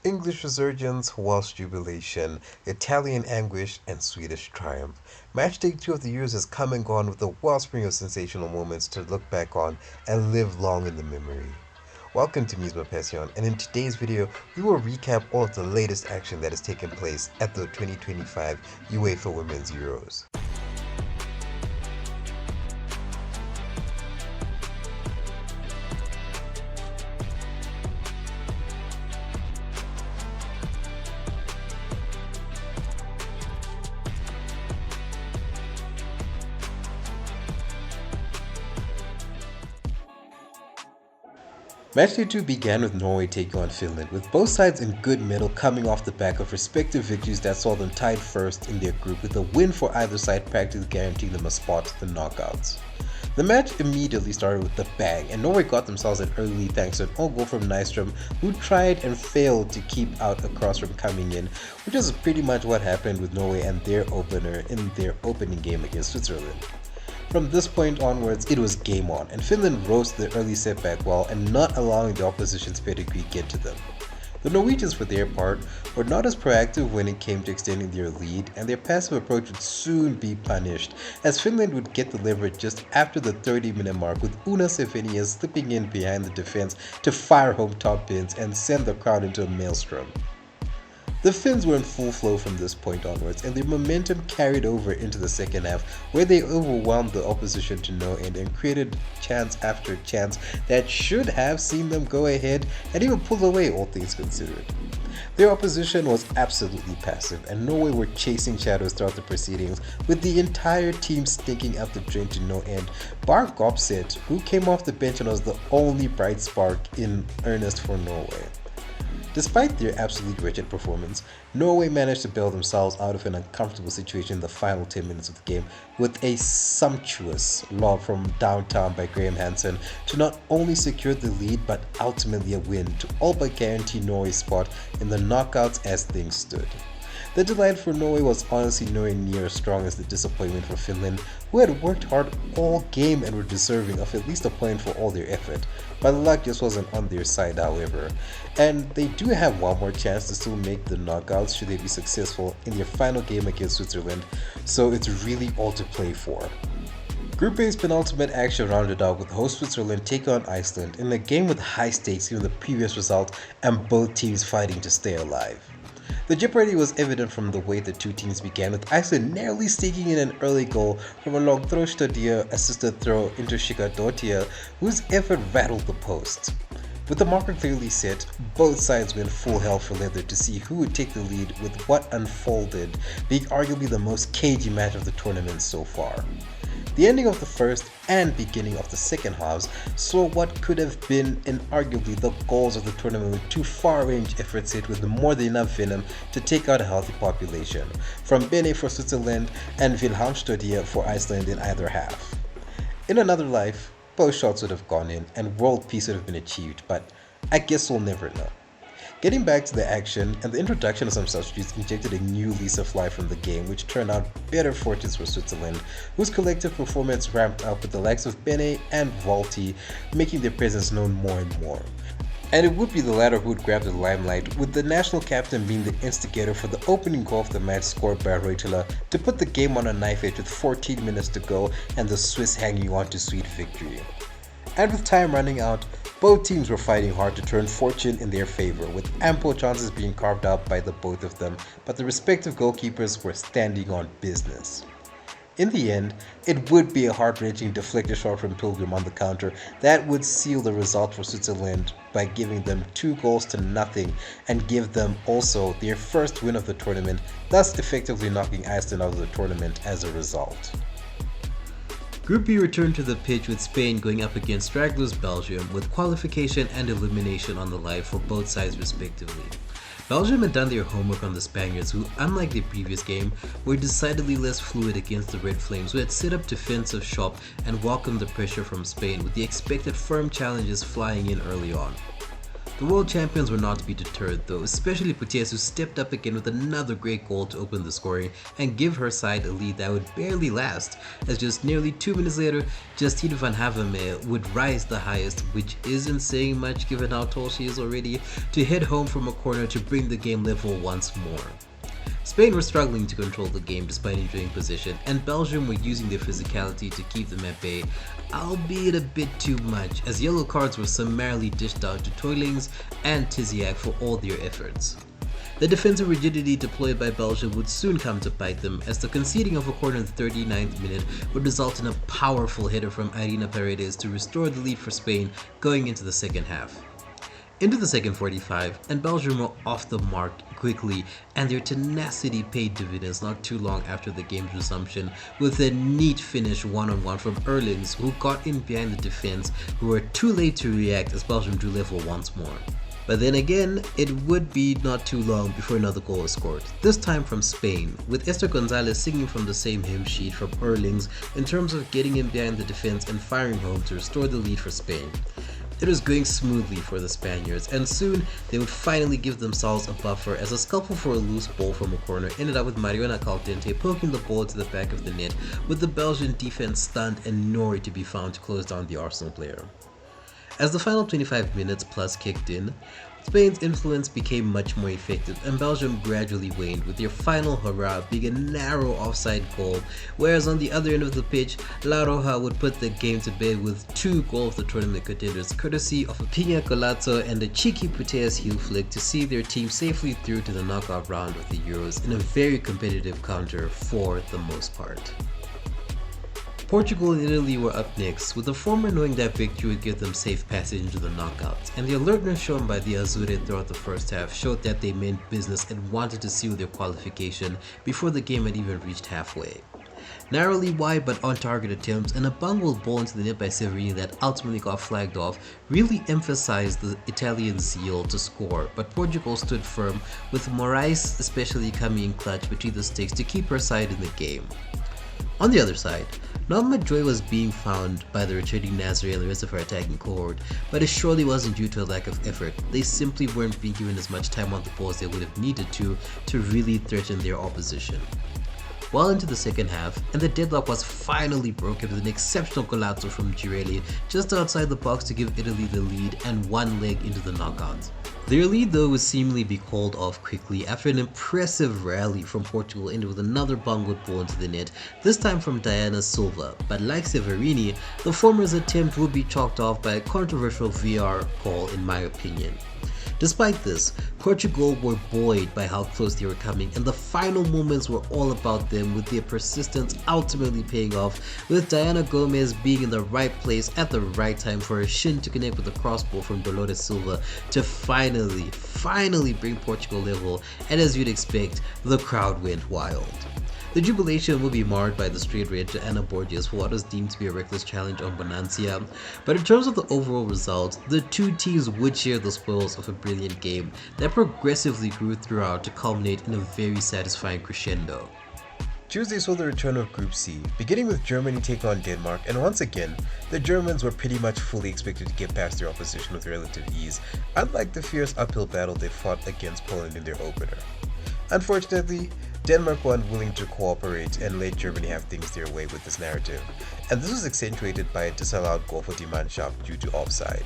English resurgence, Welsh jubilation, Italian anguish, and Swedish triumph. Matchday 2 of the Euros has come and gone with a wellspring of sensational moments to look back on and live long in the memory. Welcome to Misma Passion, and in today's video, we will recap all of the latest action that has taken place at the 2025 UEFA Women's Euros. Matchday 2 began with Norway taking on Finland, with both sides in good mettle coming off the back of respective victories that saw them tied first in their group, with a win for either side practically guaranteeing them a spot to the knockouts. The match immediately started with a bang, and Norway got themselves an early lead thanks to an own goal from Nystrom, who tried and failed to keep out a cross from coming in, which is pretty much what happened with Norway and their opener in their opening game against Switzerland. From this point onwards, it was game on, and Finland rose to the early setback well and not allowing the opposition's pedigree get to them. The Norwegians, for their part, were not as proactive when it came to extending their lead, and their passive approach would soon be punished, as Finland would get the leverage just after the 30-minute mark, with Una Sevenius slipping in behind the defense to fire home top bins and send the crowd into a maelstrom. The Finns were in full flow from this point onwards, and their momentum carried over into the second half, where they overwhelmed the opposition to no end and created chance after chance that should have seen them go ahead and even pull away, all things considered. Their opposition was absolutely passive, and Norway were chasing shadows throughout the proceedings, with the entire team stinking out the drain to no end, bar Gopset, who came off the bench and was the only bright spark in earnest for Norway. Despite their absolutely wretched performance, Norway managed to bail themselves out of an uncomfortable situation in the final 10 minutes of the game with a sumptuous lob from downtown by Graham Hansen to not only secure the lead but ultimately a win to all but guarantee Norway's spot in the knockouts as things stood. The delight for Norway was honestly nowhere near as strong as the disappointment for Finland, who had worked hard all game and were deserving of at least a point for all their effort. But luck just wasn't on their side, however, and they do have one more chance to still make the knockouts should they be successful in their final game against Switzerland, so it's really all to play for. Group A's penultimate action rounded out with host Switzerland taking on Iceland in a game with high stakes given the previous result and both teams fighting to stay alive. The jeopardy was evident from the way the two teams began, with Iceland narrowly sneaking in an early goal from a long Throstadia assisted throw into Shikadotia, whose effort rattled the post. With the marker clearly set, both sides went full hell for leather to see who would take the lead, with what unfolded being arguably the most cagey match of the tournament so far. The ending of the first and beginning of the second halves saw what could have been arguably the goals of the tournament, with two far-range efforts hit with more than enough venom to take out a healthy population, from Bene for Switzerland and Vilhelmstødia for Iceland in either half. In another life, both shots would have gone in and world peace would have been achieved, but I guess we'll never know. Getting back to the action, and the introduction of some substitutes injected a new lease of life from the game, which turned out better fortunes for Switzerland, whose collective performance ramped up with the likes of Bene and Valti making their presence known more and more. And it would be the latter who would grab the limelight, with the national captain being the instigator for the opening goal of the match scored by Reutela to put the game on a knife edge with 14 minutes to go and the Swiss hanging on to sweet victory. And with time running out, both teams were fighting hard to turn fortune in their favor, with ample chances being carved out by the both of them, but the respective goalkeepers were standing on business. In the end, it would be a heart-wrenching deflected shot from Pilgrim on the counter that would seal the result for Switzerland by giving them 2-0 and give them also their first win of the tournament, thus effectively knocking Iceland out of the tournament as a result. Group B returned to the pitch with Spain going up against stragglers Belgium, with qualification and elimination on the line for both sides respectively. Belgium had done their homework on the Spaniards, who, unlike their previous game, were decidedly less fluid against the Red Flames, who had set up defensive shop and welcomed the pressure from Spain, with the expected firm challenges flying in early on. The world champions were not to be deterred though, especially Puties, who stepped up again with another great goal to open the scoring and give her side a lead that would barely last, as just nearly 2 minutes later, Justine van Havermeer would rise the highest, which isn't saying much given how tall she is already, to hit home from a corner to bring the game level once more. Spain were struggling to control the game despite enjoying possession, and Belgium were using their physicality to keep them at bay, albeit a bit too much, as yellow cards were summarily dished out to Toilings and Tiziak for all their efforts. The defensive rigidity deployed by Belgium would soon come to bite them, as the conceding of a corner in the 39th minute would result in a powerful header from Irina Paredes to restore the lead for Spain going into the second half. Into the second 45, and Belgium were off the mark quickly, and their tenacity paid dividends not too long after the game's resumption, with a neat finish one-on-one from Erlings, who got in behind the defense, who were too late to react as Belgium drew level once more. But then again, it would be not too long before another goal was scored, this time from Spain, with Esther Gonzalez singing from the same hymn sheet from Erlings in terms of getting in behind the defense and firing home to restore the lead for Spain. It was going smoothly for the Spaniards, and soon they would finally give themselves a buffer as a scuffle for a loose ball from a corner ended up with Mariona Caldente poking the ball to the back of the net, with the Belgian defense stunned and nowhere to be found to close down the Arsenal player. As the final 25 minutes plus kicked in, Spain's influence became much more effective, and Belgium gradually waned, with their final hurrah being a narrow offside goal, whereas on the other end of the pitch, La Roja would put the game to bed with 2 goals of the tournament contenders, courtesy of a Pina Colazzo and a cheeky Puteas heel flick to see their team safely through to the knockout round of the Euros in a very competitive counter for the most part. Portugal and Italy were up next, with the former knowing that victory would give them safe passage into the knockouts, and the alertness shown by the Azzurri throughout the first half showed that they meant business and wanted to seal their qualification before the game had even reached halfway. Narrowly wide but on-target attempts and a bungled ball into the net by Severini that ultimately got flagged off really emphasized the Italian zeal to score, but Portugal stood firm, with Moraes especially coming in clutch between the sticks to keep her side in the game. On the other side, not much joy was being found by the returning Nazaré and the rest of her attacking cohort, but it surely wasn't due to a lack of effort. They simply weren't being given as much time on the ball as they would have needed to really threaten their opposition. Well into the second half, and the deadlock was finally broken with an exceptional Colazzo from Girelli just outside the box to give Italy the lead and one leg into the knockouts. Their lead though would seemingly be called off quickly after an impressive rally from Portugal ended with another bungled ball into the net, this time from Diana Silva, but like Severini, the former's attempt would be chalked off by a controversial VAR call in my opinion. Despite this, Portugal were buoyed by how close they were coming, and the final moments were all about them, with their persistence ultimately paying off, with Diana Gomez being in the right place at the right time for a shin to connect with a crossball from Dolores Silva to finally bring Portugal level, and as you'd expect, the crowd went wild. The jubilation will be marred by the straight red to Ana Borges for what was deemed to be a reckless challenge on Bonancia, but in terms of the overall result, the two teams would share the spoils of a brilliant game that progressively grew throughout to culminate in a very satisfying crescendo. Tuesday saw the return of Group C, beginning with Germany taking on Denmark, and once again, the Germans were pretty much fully expected to get past their opposition with relative ease, unlike the fierce uphill battle they fought against Poland in their opener. Unfortunately, Denmark were unwilling to cooperate and let Germany have things their way with this narrative, and this was accentuated by a disallowed goal for Die Mannschaft due to offside.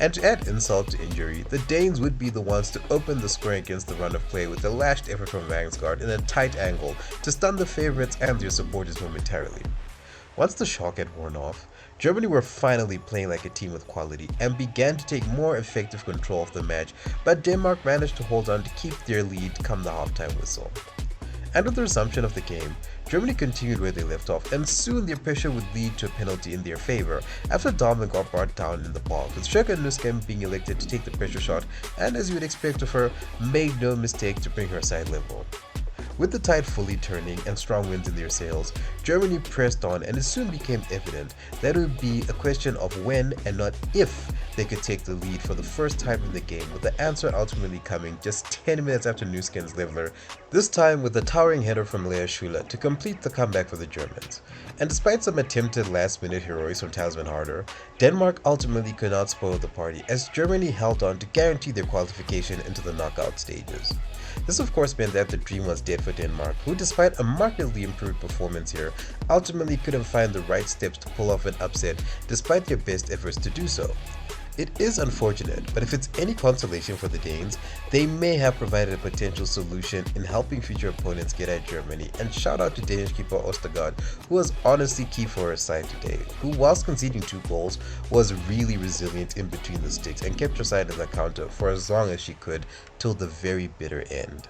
And to add insult to injury, the Danes would be the ones to open the scoring against the run of play with a lashed effort from Vangsgaard in a tight angle to stun the favourites and their supporters momentarily. Once the shock had worn off, Germany were finally playing like a team with quality and began to take more effective control of the match, but Denmark managed to hold on to keep their lead come the halftime whistle. And with the resumption of the game, Germany continued where they left off, and soon their pressure would lead to a penalty in their favour after Dahlmann got brought down in the box, with Sjögren Nuskem being elected to take the pressure shot and, as you would expect of her, made no mistake to bring her side level. With the tide fully turning and strong winds in their sails, Germany pressed on, and it soon became evident that it would be a question of when and not if they could take the lead for the first time in the game, with the answer ultimately coming just 10 minutes after Nusken's leveler, this time with a towering header from Lea Schuler to complete the comeback for the Germans. And despite some attempted last-minute heroics from Tasman Harder, Denmark ultimately could not spoil the party, as Germany held on to guarantee their qualification into the knockout stages. This of course meant that the dream was dead for Denmark, who despite a markedly improved performance here, ultimately couldn't find the right steps to pull off an upset despite their best efforts to do so. It is unfortunate, but if it's any consolation for the Danes, they may have provided a potential solution in helping future opponents get at Germany, and shout out to Danish keeper Ostergaard, who was honestly key for her side today, who whilst conceding 2 goals, was really resilient in between the sticks and kept her side in the counter for as long as she could till the very bitter end.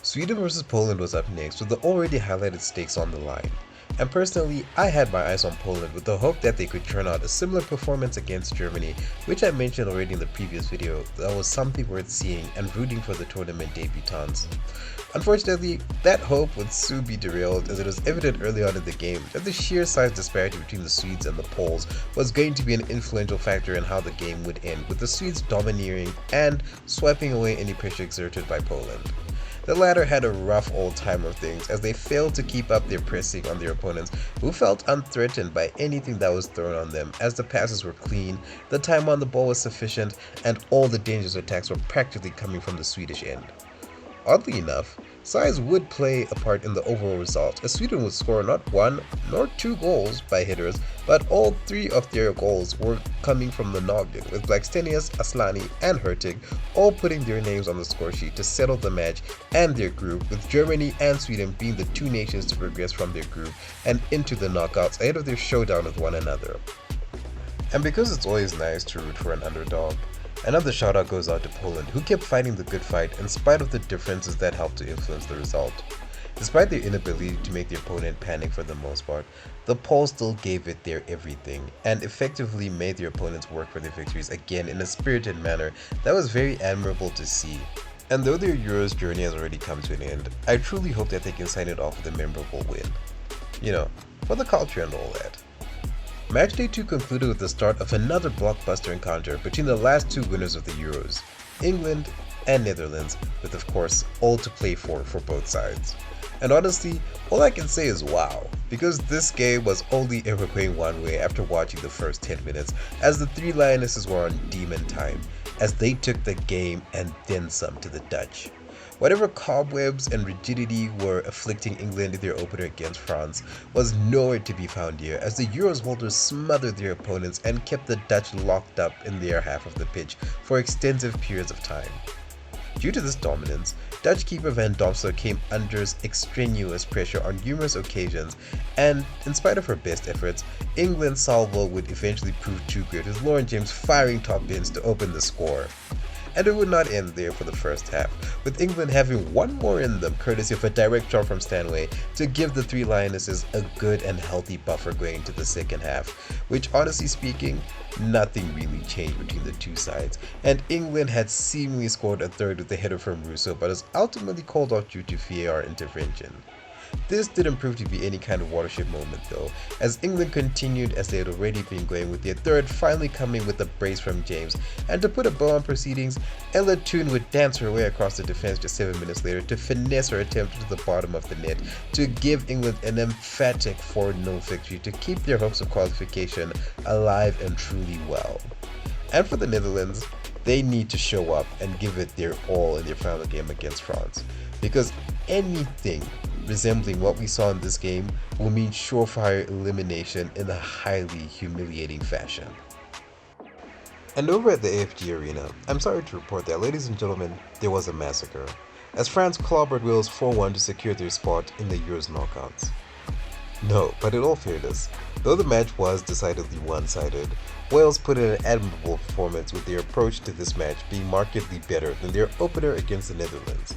Sweden vs Poland was up next with the already highlighted stakes on the line. And personally, I had my eyes on Poland with the hope that they could turn out a similar performance against Germany, which I mentioned already in the previous video. That was something worth seeing and rooting for the tournament debutants. Unfortunately, that hope would soon be derailed, as it was evident early on in the game that the sheer size disparity between the Swedes and the Poles was going to be an influential factor in how the game would end, with the Swedes domineering and swiping away any pressure exerted by Poland. The latter had a rough old time of things, as they failed to keep up their pressing on their opponents, who felt unthreatened by anything that was thrown on them, as the passes were clean, the time on the ball was sufficient, and all the dangerous attacks were practically coming from the Swedish end. Oddly enough, size would play a part in the overall result, as Sweden would score not 1 nor 2 goals by headers, but all 3 of their goals were coming from the noggin, with Blackstenius, Aslani and Hurtig all putting their names on the score sheet to settle the match and their group, with Germany and Sweden being the 2 nations to progress from their group and into the knockouts ahead of their showdown with one another. And because it's always nice to root for an underdog, another shout out goes out to Poland, who kept fighting the good fight in spite of the differences that helped to influence the result. Despite their inability to make their opponent panic for the most part, the Poles still gave it their everything and effectively made their opponents work for their victories again in a spirited manner that was very admirable to see. And though their Euros journey has already come to an end, I truly hope that they can sign it off with a memorable win. You know, for the culture and all that. Matchday 2 concluded with the start of another blockbuster encounter between the last 2 winners of the Euros, England and Netherlands, with of course all to play for both sides. And honestly, all I can say is wow, because this game was only ever going one way after watching the first 10 minutes, as the 3 Lionesses were on demon time, as they took the game and then some to the Dutch. Whatever cobwebs and rigidity were afflicting England in their opener against France was nowhere to be found here, as the Euros holders smothered their opponents and kept the Dutch locked up in their half of the pitch for extensive periods of time. Due to this dominance, Dutch keeper Van Domsel came under extraneous pressure on numerous occasions, and in spite of her best efforts, England's salvo would eventually prove too great, with Lauren James firing top bins to open the score. And it would not end there for the first half, with England having one more in them courtesy of a direct shot from Stanway to give the 3 Lionesses a good and healthy buffer going into the second half, which honestly speaking, nothing really changed between the 2 sides, and England had seemingly scored a third with a header from Russo, but was ultimately called off due to VAR intervention. This didn't prove to be any kind of watershed moment though, as England continued as they had already been going, with their third finally coming with a brace from James, and to put a bow on proceedings, Ella Toone would dance her way across the defense just 7 minutes later to finesse her attempt to the bottom of the net to give England an emphatic 4-0 victory to keep their hopes of qualification alive and truly well. And for the Netherlands, they need to show up and give it their all in their final game against France, because anything resembling what we saw in this game will mean surefire elimination in a highly humiliating fashion. And over at the AFG Arena, I'm sorry to report that, ladies and gentlemen, there was a massacre, as France clobbered Wales 4-1 to secure their spot in the Euros knockouts. No, but in all fairness, though the match was decidedly one-sided, Wales put in an admirable performance, with their approach to this match being markedly better than their opener against the Netherlands.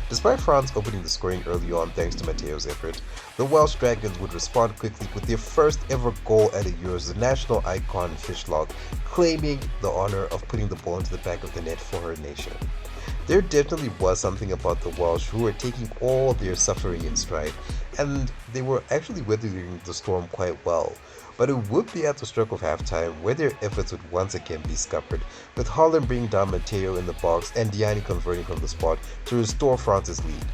Despite France opening the scoring early on thanks to Matteo's effort, the Welsh Dragons would respond quickly with their first ever goal at a Euros, the national icon Fishlock claiming the honor of putting the ball into the back of the net for her nation. There definitely was something about the Welsh who were taking all their suffering in stride, and they were actually weathering the storm quite well. But it would be at the stroke of halftime where their efforts would once again be scuppered, with Holland bringing down Matteo in the box and Diani converting from the spot to restore France's lead.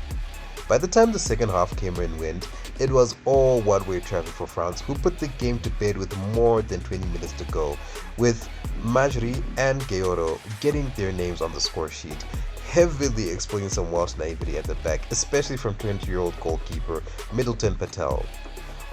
By the time the second half came in wind, it was all one-way traffic for France, who put the game to bed with more than 20 minutes to go, with Majri and Gayoro getting their names on the score sheet, heavily exploiting some Welsh naivety at the back, especially from 20-year-old goalkeeper Middleton Patel.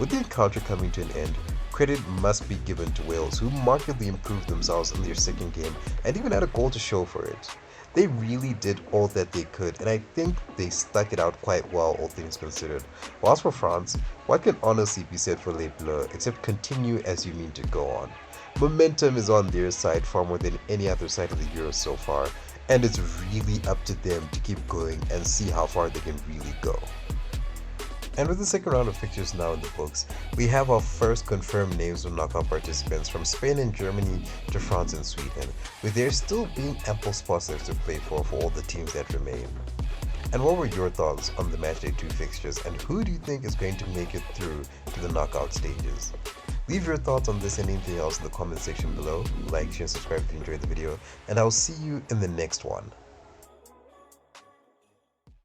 With the encounter coming to an end, credit must be given to Wales, who markedly improved themselves in their second game and even had a goal to show for it. They really did all that they could, and I think they stuck it out quite well, all things considered. Whilst for France, what can honestly be said for Les Bleus except continue as you mean to go on? Momentum is on their side far more than any other side of the Euros so far, and it's really up to them to keep going and see how far they can really go. And with the second round of fixtures now in the books, we have our first confirmed names of knockout participants from Spain and Germany to France and Sweden, with there still being ample spots left to play for all the teams that remain. And what were your thoughts on the Matchday 2 fixtures, and who do you think is going to make it through to the knockout stages? Leave your thoughts on this and anything else in the comment section below, like, share, and subscribe if you enjoyed the video, and I'll see you in the next one.